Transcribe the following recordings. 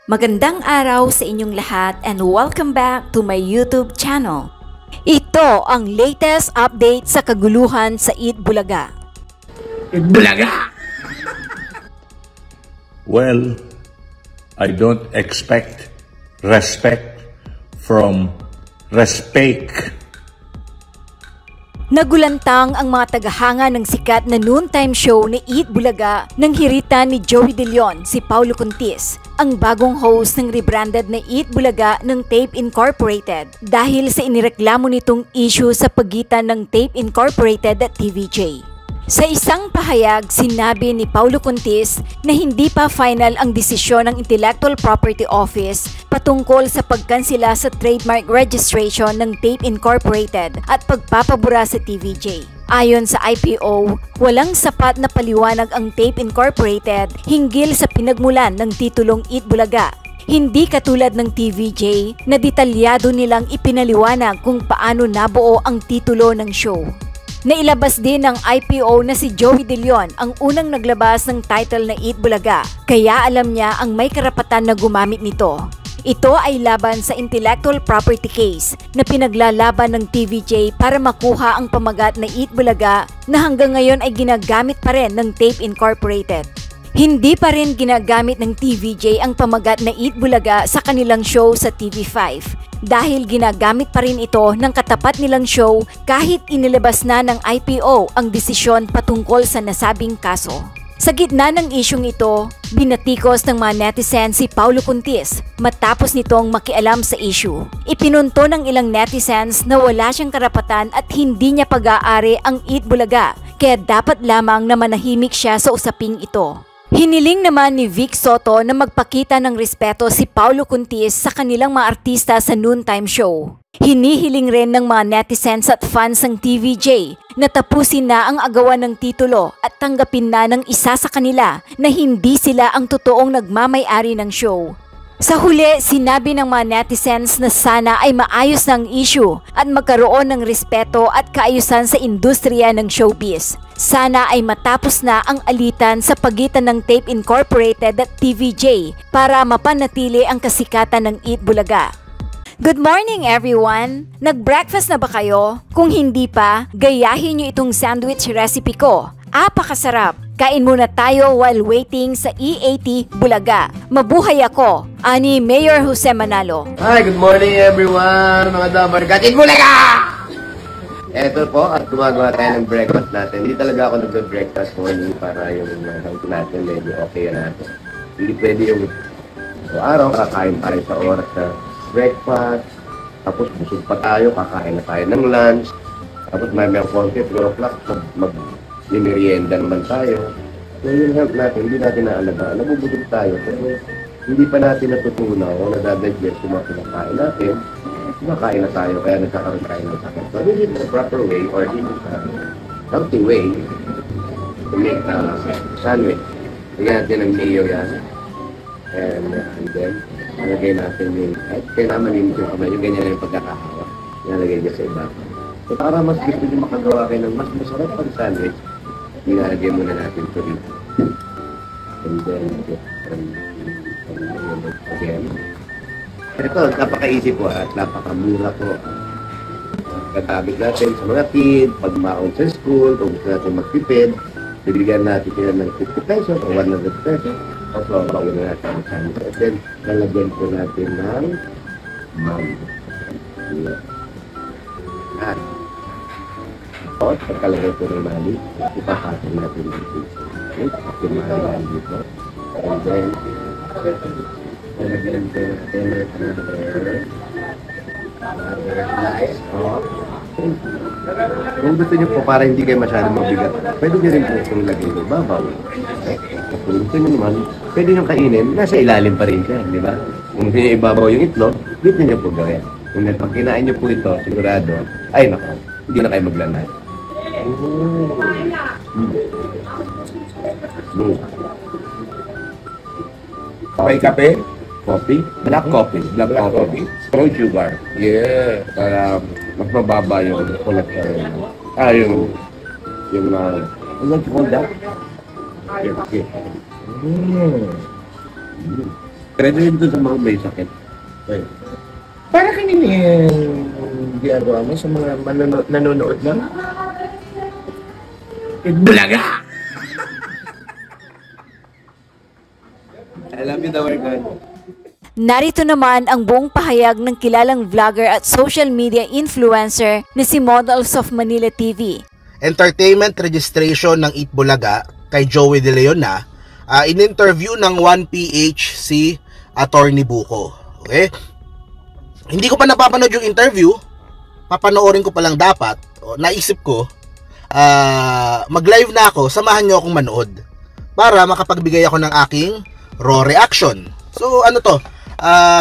Magandang araw sa inyong lahat and welcome back to my YouTube channel. Ito ang latest update sa kaguluhan sa Eat Bulaga. Eat Bulaga! Well, I don't expect respect from respect. Nagulantang ang mga tagahanga ng sikat na noontime show ni Eat Bulaga nang hiritan ni Joey De Leon si Paulo Contis, ang bagong host ng rebranded na Eat Bulaga ng Tape Incorporated dahil sa inireklamo nitong issue sa pagitan ng Tape Incorporated at TVJ. Sa isang pahayag, sinabi ni Paulo Contis na hindi pa final ang desisyon ng Intellectual Property Office patungkol sa pagkansela sa trademark registration ng Tape Incorporated at pagpapabura sa TVJ. Ayon sa IPO, walang sapat na paliwanag ang Tape Incorporated hinggil sa pinagmulan ng titulong Eat Bulaga. Hindi katulad ng TVJ na detalyado nilang ipinaliwanag kung paano nabuo ang titulo ng show. Nailabas din ng IPO na si Joey De Leon ang unang naglabas ng title na Eat Bulaga, kaya alam niya ang may karapatan na gumamit nito. Ito ay laban sa intellectual property case na pinaglalaban ng TVJ para makuha ang pamagat na Eat Bulaga na hanggang ngayon ay ginagamit pa rin ng Tape Incorporated. Hindi pa rin ginagamit ng TVJ ang pamagat na Eat Bulaga sa kanilang show sa TV5 dahil ginagamit pa rin ito ng katapat nilang show kahit inilabas na ng IPO ang desisyon patungkol sa nasabing kaso. Sa gitna ng isyong ito, binatikos ng mga netizens si Paulo Contis matapos nitong makialam sa issue. Ipinunto ng ilang netizens na wala siyang karapatan at hindi niya pag-aari ang Eat Bulaga, kaya dapat lamang na manahimik siya sa usaping ito. Hiniling naman ni Vic Soto na magpakita ng respeto si Paulo Contis sa kanilang mga artista sa noontime show. Hinihiling rin ng mga netizens at fans ng TVJ na tapusin na ang agawan ng titulo at tanggapin na ng isa sa kanila na hindi sila ang totoong nagmamay-ari ng show. Sa huli, sinabi ng mga netizens na sana ay maayos ng issue at magkaroon ng respeto at kaayusan sa industriya ng showbiz. Sana ay matapos na ang alitan sa pagitan ng Tape Incorporated at TVJ para mapanatili ang kasikatan ng Eat Bulaga. Good morning everyone! Nag-breakfast na ba kayo? Kung hindi pa, gayahin nyo itong sandwich recipe ko. Apakasarap! Kain muna tayo while waiting sa EAT Bulaga. Mabuhay ako! Ani Mayor Jose Manalo. Hi, good morning everyone! Mga dabargat, Eat Bulaga! Eto po, at gumagawa tayo ng breakfast natin. Hindi talaga ako nag-breakfast morning para yung health natin medyo okay natin. Hindi pwede yung araw kakain tayo sa oras na breakfast, tapos busog pa tayo, kakain na tayo ng lunch, tapos may konti, 4 o'clock, merienda naman tayo. So yung health natin, hindi natin naalagaan. Nabubusog tayo, pero hindi pa natin natutunaw o nadadigest yung mga kinakain natin. Kumakain na tayo, kaya nagkakaroon tayo ng sakit. So this is the proper way, or this is a healthy way to make a sandwich. Lagyan natin ng mayo yan. And then, nalagay natin yung, kaya malinis yung kamay, yung ganyan yung pagkakahawa. Nalagay niya sa iba. So para mas gusto nyo makagawa kayo ng mas masarap pang sandwich, nilalagay muna natin ito rito. And then, again. Ito, napaka-easy po at napaka-mura po. Gagamit natin sa mga kid, pag maon sa school, kung gusto natin magpipid, bibigyan natin sila ng 50 pesos o 100 pesos. So, bawin natin ang sandwich. And then, lalagyan po natin ng mango. At, pagkalagay po ng mali, ipapasok natin dito. Okay, mahal dito. And then, lalagyan po natin nice. Kung gusto niyo po, para hindi kayo masyadong mabigat, pwede niyo rin po itong lagay ng babaw. Kung gusto niyo naman, pwede niyo kainin, nasa ilalim pa rin siya, di ba? Kung gusto niyo ibabaw yung itlog, dito niyo po gawin. Kung pag kinain niyo po ito, sigurado, ay naku, hindi na kayo maglanay. May kape? Coffee? Black coffee. Black coffee. Strong sugar. Yeah. Para mas mababa yung cholesterol. Yung what do you call that? Okay. Pwede rin doon sa mga may sakit. Okay. Para kanina yung ginagawa mo sa mga nanonood lang? Bulaga! I love you, Dawargan. Narito naman ang buong pahayag ng kilalang vlogger at social media influencer na si Models of Manila TV. Entertainment registration ng Eat Bulaga kay Joey De Leon na in-interview ng 1PH si Attorney Buko. Okay? Hindi ko pa napapanood yung interview. Papanoorin ko pa lang dapat. Naisip ko, mag-live na ako, samahan nyo akong manood para makapagbigay ako ng aking raw reaction. So ano to,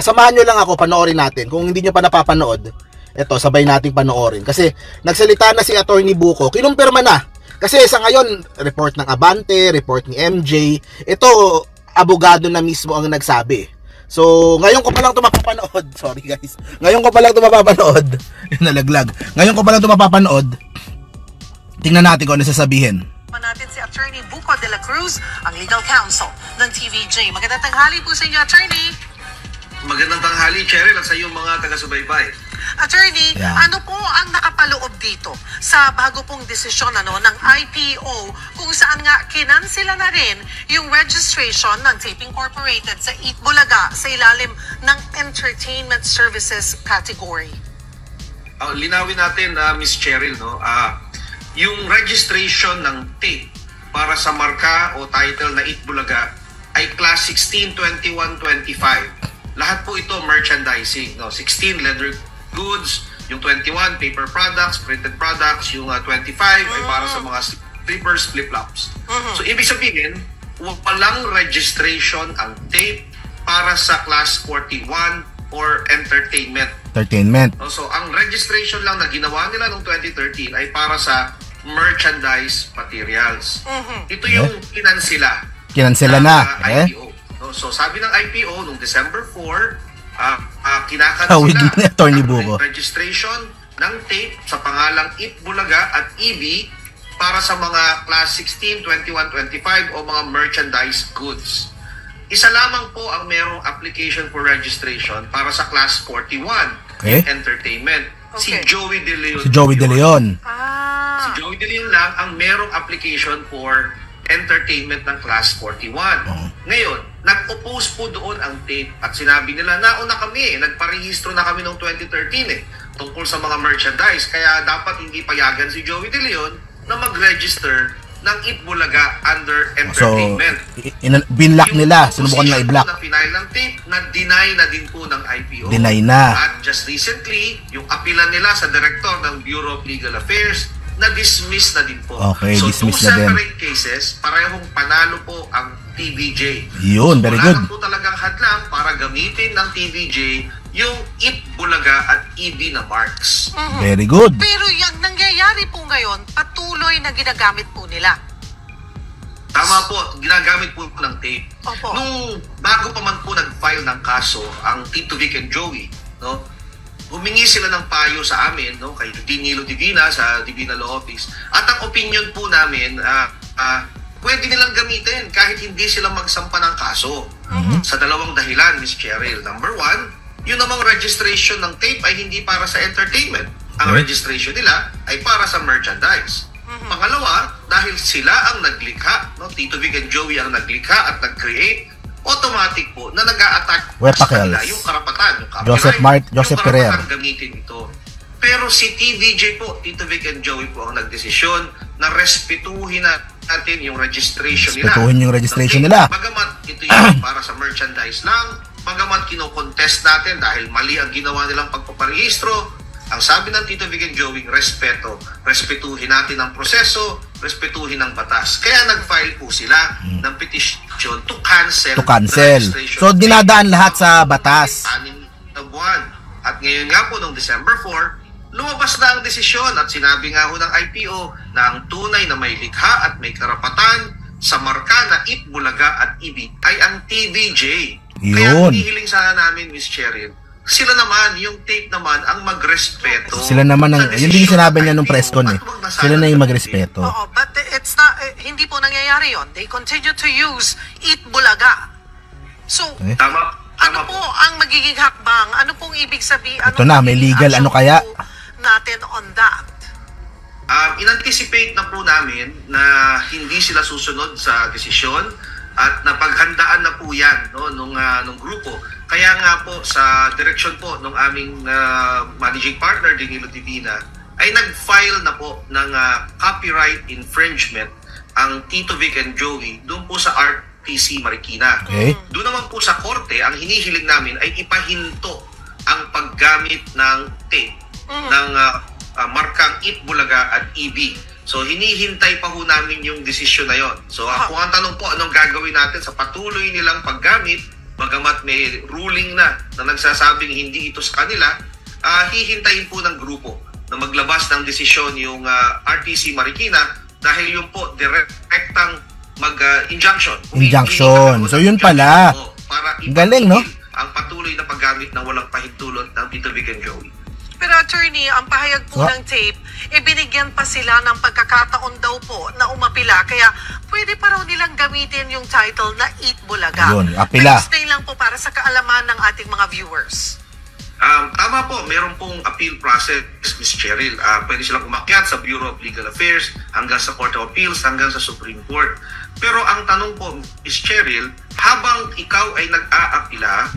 samahan nyo lang ako, panoorin natin. Kung hindi nyo pa napapanood, eto, sabay nating panoorin. Kasi nagsalita na si Attorney Buko, kinumpirma na. Kasi sa ngayon, report ng Abante, report ni MJ, ito, abogado na mismo ang nagsabi. So, ngayon ko pa lang ito mapapanood. Sorry guys. Ngayon ko pa lang ito mapapanood. Nalaglag. Ngayon ko pa lang ito mapapanood. Tingnan natin kung ano sasabihin. Natin si Attorney Buko de la Cruz, ang legal counsel ng TVJ. Magandang tanghali po sa inyo, Attorney. Magandang tanghali, Cheryl, at sa iyong mga taga-subaybay. Attorney, ano po ang nakapaloob dito sa bago pong desisyon ng IPO kung saan nga kinansela na rin yung registration ng Tape Incorporated sa Eat Bulaga sa ilalim ng Entertainment Services category? Linawin natin, Miss Cheryl, yung registration ng tape para sa marka o title na Eat Bulaga ay Class 16, 21, 25. Lahat po ito merchandising. 16 leather goods, yung 21 paper products, printed products, yung 25 ay para sa mga slippers, flip-flops. So ibig sabihin, walang registration ang tape para sa Class 41 or entertainment. So ang registration lang na ginawa nila noong 2013 ay para sa merchandise materials. Ito yung kinansela na IPO. So sabi ng IPO noong December 4, kinakansela Attorney Buko registration ng tape sa pangalang Eat Bulaga at EB para sa mga Class 16, 21, 25 o mga merchandise goods. Isa lamang po ang merong application for registration para sa Class 41 entertainment. Si Joey De Leon. Si Joey De Leon lang ang merong application for entertainment ng Class 41. Ngayon, nag-oppose po doon ang tape at sinabi nila, nauna kami, nagparehistro na kami noong 2013 tungkol sa mga merchandise. Kaya dapat hindi payagan si Joey De Leon na mag-register ng Eat Bulaga under entertainment. So, binlock nila, sinubukan nila i-block. Na final ng tape, na-deny na din po ng IPO. Deny na. At just recently, yung apila nila sa Director ng Bureau of Legal Affairs, na-dismiss na din po. Okay, so, dismiss two na din. separate cases, parehong panalo po ang TVJ. Yun, very good. Wala po talagang hadlang para gamitin ng TVJ yung Eat Bulaga at EB na marks. Very good. Pero yung nangyayari po ngayon, patuloy na ginagamit po nila. Tama po, ginagamit po ng tape. Opo. Nung bago pa man po nag-file ng kaso, ang Tito Vic and Joey, humingi sila ng payo sa amin, kay Dinilo Divina sa Divina Law Office. At ang opinion po namin, pwede nilang gamitin kahit hindi sila magsampa ng kaso. Sa dalawang dahilan, Miss Cheryl. Number one, yun namang registration ng tape ay hindi para sa entertainment. Ang registration nila ay para sa merchandise. Pangalawa, dahil sila ang naglikha, Tito Vic and Joey ang naglikha at nag-create, automatic po na nag-a-attack sa kanila yung karapatan, yung copyright, Joseph yung karapatan gamitin ito. Pero si TVJ po, Tito Vic and Joey po ang nagdesisyon na respetuhin natin yung registration nila. Respetuhin yung registration nila. Bagamat ito yung para sa merchandise lang, bagamat kino-contest natin dahil mali ang ginawa nilang pagpaparehistro, ang sabi ng Tito Vic and Joey, respetuhin natin ang proseso, respetuhin ang batas. Kaya nag-file po sila ng petition to cancel. So, dinadaan lahat sa batas. 6 na buwan. At ngayon nga po, noong December 4, lumabas na ang desisyon at sinabi nga ho ng IPO na ang tunay na may likha at may karapatan sa marka na Eat Bulaga at EB ay ang TVJ. Kaya hinihiling sana namin, Miss Cheryl, sila naman, yung tape naman, ang magrespeto. Sila naman, yun din sinabi niya nung press con Sila na yung magrespeto. Oo, but it's not, hindi po nangyayari yon. They continue to use Eat Bulaga. So, Ano po ang magiging hakbang? Ano pong ibig sabihin? Ito na, may legal, ano kaya? Natin on that. In-anticipate na po namin na hindi sila susunod sa desisyon at napaghandaan na po yan nung grupo. Kaya nga po sa direksyon po ng aming managing partner, Danilo Divina, ay nag-file na po ng copyright infringement ang Tito Vic and Joey doon po sa RTC Marikina. Okay. Doon naman po sa korte, ang hinihiling namin ay ipahinto ang paggamit ng tape ng markang Eat Bulaga at EB. So hinihintay pa ho namin yung desisyon na yon. So kung ang tanong po, anong gagawin natin sa patuloy nilang paggamit, bagamat may ruling na nagsasabing hindi ito sa kanila, hihintayin po ng grupo na maglabas ng desisyon yung RTC Marikina dahil yung po direktang mag-injunction. Injunction. So yun pala. Para galing, no? Ang patuloy na paggamit ng walang pahintulot ng Tito Vic and Joey. Pero attorney, ang pahayag po ng tape, binigyan pa sila ng pagkakataon daw po na umapila. Kaya pwede pa raw nilang gamitin yung title na Eat Bulaga. Yun, apila. Explain lang po para sa kaalaman ng ating mga viewers. Tama po, meron pong appeal process, Ms. Cheryl. Pwede silang umakyat sa Bureau of Legal Affairs, hanggang sa Court of Appeals, hanggang sa Supreme Court. Pero ang tanong po, Ms. Cheryl, habang ikaw ay nag-aapila,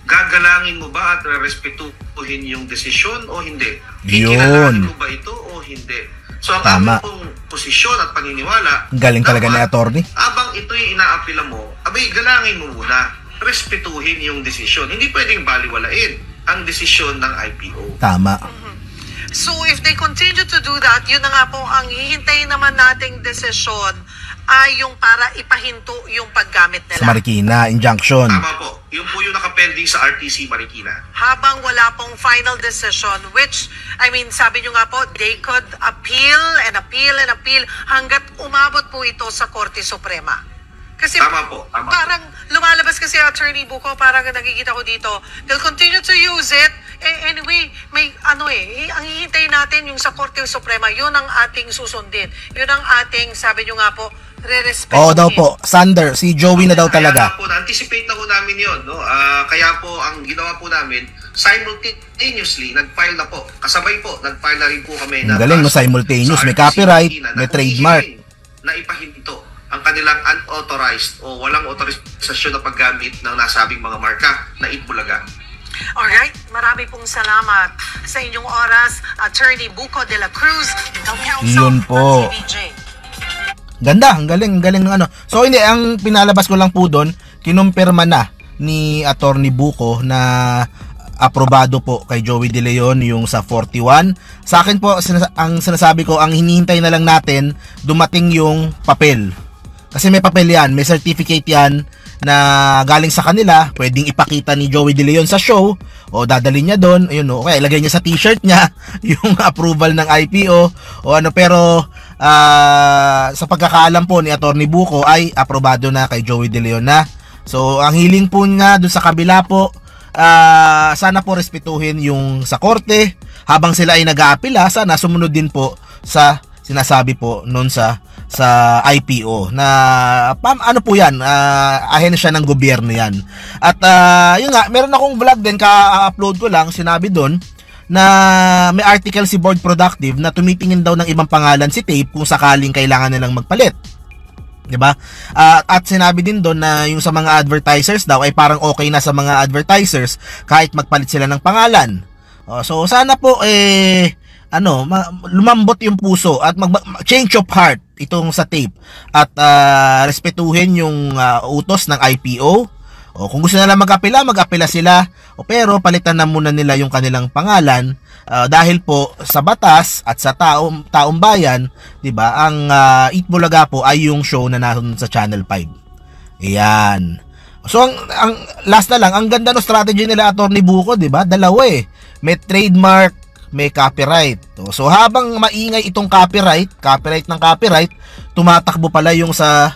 gagalangin mo ba at respetuhin yung desisyon o hindi? Kikilalanin mo ba ito o hindi? So ang aming pong posisyon at paniniwala, galing talaga ni attorney. Habang ito'y inaapila mo, abay galangin mo muna, respetuhin yung desisyon. Hindi pwedeng baliwalain ang desisyon ng IPO. Tama. So if they continue to do that, yun na nga po ang hihintayin naman nating desisyon ay yung para ipahinto yung paggamit nila. Sa Marikina, injunction. Tama po. Yun po yung nakapending sa RTC Marikina. Habang wala pong final decision, which, I mean, sabi nyo nga po, they could appeal and appeal and appeal hanggat umabot po ito sa Korte Suprema. Kasi tama po, tama. Parang lumalabas kasi Attorney Buko, parang nakikita ko dito, they'll continue to use it. Anyway, may ang hihintayin natin yung sa Korte Suprema, yun ang ating susundin. Yun ang ating, sabi nyo nga po, re-respeto. Oo daw po, Sander, si Joey na daw talaga. Kaya po, anticipate na po namin yun. No? Kaya po, ang ginawa po namin, simultaneously, nag-file na po. Kasabay po, nag-file na rin po kami. Galing, no? Simultaneous, may copyright, may trademark. Na ipahinto ang kanilang unauthorized o walang autorisasyon na paggamit ng nasabing mga marka na Eat Bulaga. Alright, marami pong salamat sa inyong oras, Attorney Buko de la Cruz, Legal Counsel yun po. ng TVJ. Ganda, ang galing ng ano. So hindi, ang pinalabas ko lang po doon, kinumpirma na ni Attorney Buko na aprobado po kay Joey De Leon yung sa 41. Sa akin po, ang sinasabi ko, ang hinihintay na lang natin, dumating yung papel. Kasi may papel yan, may certificate yan na galing sa kanila, pwedeng ipakita ni Joey De Leon sa show, o dadalhin niya doon, ayun, okay, ilagay niya sa t-shirt niya yung approval ng IPO, o ano, pero sa pagkakaalam po ni Attorney Buko ay aprobado na kay Joey De Leon na. So, ang hiling po niya doon sa kabila po, sana po respetuhin yung sa korte, habang sila ay nag-aapila, sana sumunod din po sa sinasabi po noon sa IPO na ano po yan, ahensya ng gobyerno yan. At yun nga, meron akong vlog din, ka-upload ko lang, sinabi doon na may article si Board Productive na tumitingin daw ng ibang pangalan si Tape kung sakaling kailangan nilang magpalit, diba? At sinabi din doon na yung sa mga advertisers daw ay parang okay na sa mga advertisers kahit magpalit sila ng pangalan. So sana po lumambot yung puso at change of heart itong sa Tape at respetuhin yung utos ng IPO. Kung gusto nila mag-apela sila, pero palitan na muna nila yung kanilang pangalan dahil po sa batas at sa taong bayan, 'di ba? Ang Eat Bulaga po ay yung show na naroon sa Channel 5. Ayan. So ang last na lang, ang ganda no strategy nila Attorney Buko, 'di ba? Dalawa may trademark, may copyright. So habang maingay itong copyright ng copyright, tumatakbo pala yung sa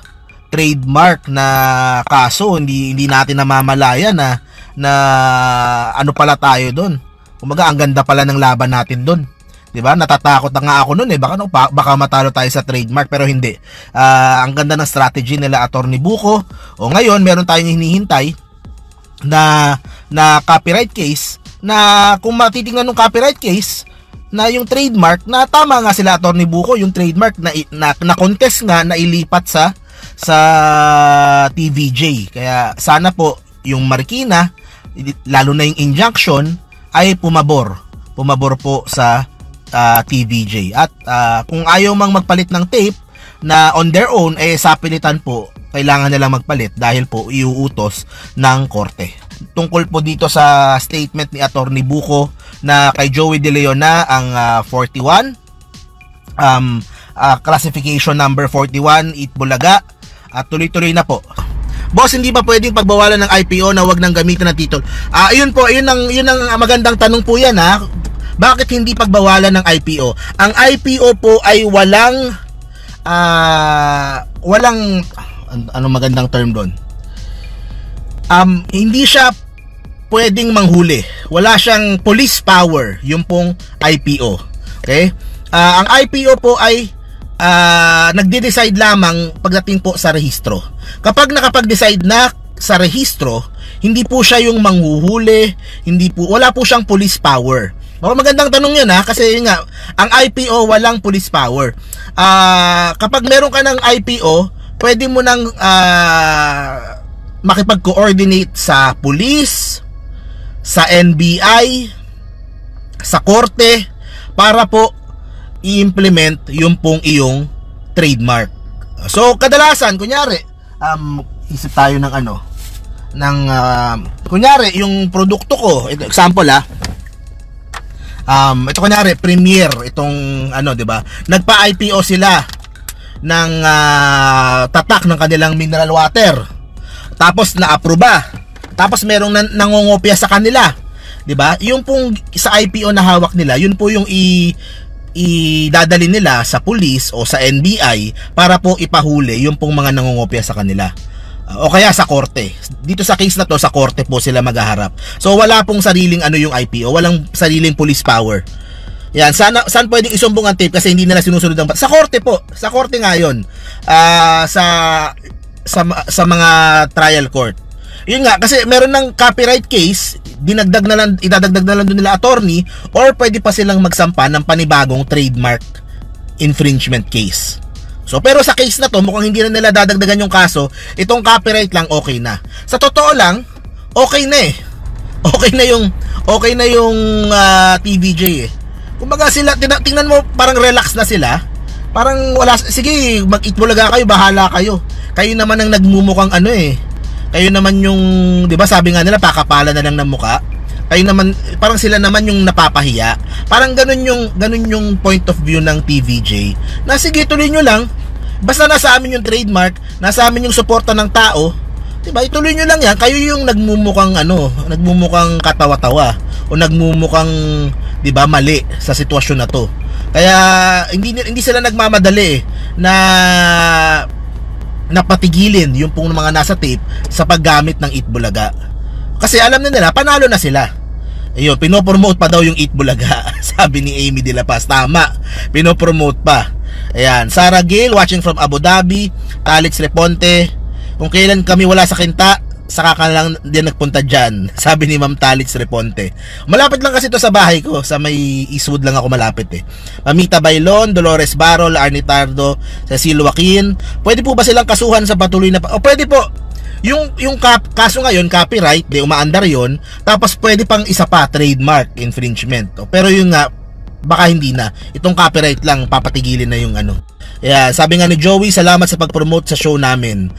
trademark na kaso. Hindi natin namamalayan na ano pala tayo doon. Kumbaga ang ganda pala ng laban natin doon. 'Di ba? Natatakot na nga ako noon baka matalo tayo sa trademark, pero hindi. Ang ganda ng strategy nila Attorney Buko. Ngayon meron tayong hinihintay na copyright case, na kung matitingnan ng copyright case na yung trademark, na tama nga sila Atty. Buko, yung trademark na contest nga na ilipat sa TVJ. Kaya sana po yung Marikina, lalo na yung injunction, ay pumabor po sa TVJ. At kung ayaw mang magpalit ng tape na on their own, sapilitan po, kailangan nilang magpalit dahil po iuutos ng korte. Tungkol po dito sa statement ni Atty. Buko na kay Joey De Leon na ang 41, classification number 41, Itbulaga, at tuloy-tuloy na po. Boss, hindi ba pwedeng pagbawalan ng IPO na wag nang gamitin ng titol? Ayun po, yun ang magandang tanong po yan, ha. Bakit hindi pagbawalan ng IPO? Ang IPO po ay walang ano magandang term doon? Hindi siya pwedeng manghuli. Wala siyang police power, yung pong IPO. Okay? Ang IPO po ay nagde-decide lamang pagdating po sa rehistro. Kapag nakapag-decide na sa rehistro, hindi po siya yung manghuhuli, wala po siyang police power. Magandang tanong yun, ha, kasi yun nga, ang IPO walang police power. Kapag meron ka ng IPO, pwede mo nang makipag-coordinate sa police, sa NBI, sa korte, para po i-implement yung pong iyong trademark. So kadalasan, kunyari, isip tayo ng kunyari yung produkto ko, example ito kunyari Premier, itong di ba? Nagpa-IPO sila ng tatak ng kanilang mineral water. Tapos na-aproba. Tapos merong nangongopya sa kanila, 'di ba? Yung pong sa IPO na hawak nila, yun po yung idadali nila sa police o sa NBI para po ipahuli yung pong mga nangongopya sa kanila. O kaya sa korte. Dito sa case na to, sa korte po sila maghaharap. So wala pong sariling yung IPO, walang sariling police power. Yan, saan pwedeng isumbong ang tape kasi hindi nila sinusunod ang sa korte po. Sa korte nga 'yon. Sa mga trial court. Yun nga, kasi meron ng copyright case, idadagdag na lang doon nila attorney, or pwede pa silang magsampa ng panibagong trademark infringement case. So, pero sa case na to, mukhang hindi na nila dadagdagan yung kaso, itong copyright lang okay na. Sa totoo lang, okay na eh. Okay na yung TVJ eh. Kumbaga sila, tingnan mo, parang relax na sila. Parang wala, sige, mag-Itbulaga kayo, bahala kayo. Kayo naman ang nagmumukhang kayo naman yung, 'di ba, sabi nga nila pakapala na lang ng muka. Kayo naman, parang sila naman yung napapahiya. Parang ganun yung point of view ng TVJ. Na sige, tuloy nyo lang. Basta nasa amin yung trademark, nasa amin yung suporta ng tao, 'di ba? Ituloy nyo lang 'yan. Kayo yung nagmumukhang nagmumukhang katawa-tawa o nagmumukhang, 'di ba, mali sa sitwasyon na 'to. Kaya hindi sila nagmamadali na napatigilin yung pong mga nasa tape sa paggamit ng Itbulaga. Kasi alam na nila, panalo na sila. Ayun, pinopromote pa daw yung Itbulaga. Sabi ni Amy De La Paz, tama, pinopromote pa. Ayan, Sarah Gale watching from Abu Dhabi, Alex Reponte, kung kailan kami wala sa kinta, saka ka lang din nagpunta dyan, sabi ni Ma'am Talix Reponte. Malapit lang kasi ito sa bahay ko, sa may Eastwood lang ako malapit eh. Mamita Bailon, Dolores Barol, Arnie Tardo, Cecil Joaquin, pwede po ba silang kasuhan sa patuloy na o pwede po, yung kaso ngayon, copyright, umaandar yon, tapos pwede pang isa pa, trademark infringement. Pero yung nga, baka hindi na, itong copyright lang, papatigilin na yung Yeah, sabi nga ni Joey, salamat sa pag-promote sa show namin.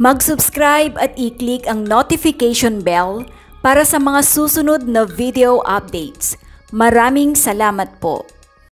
Mag-subscribe at i-click ang notification bell para sa mga susunod na video updates. Maraming salamat po.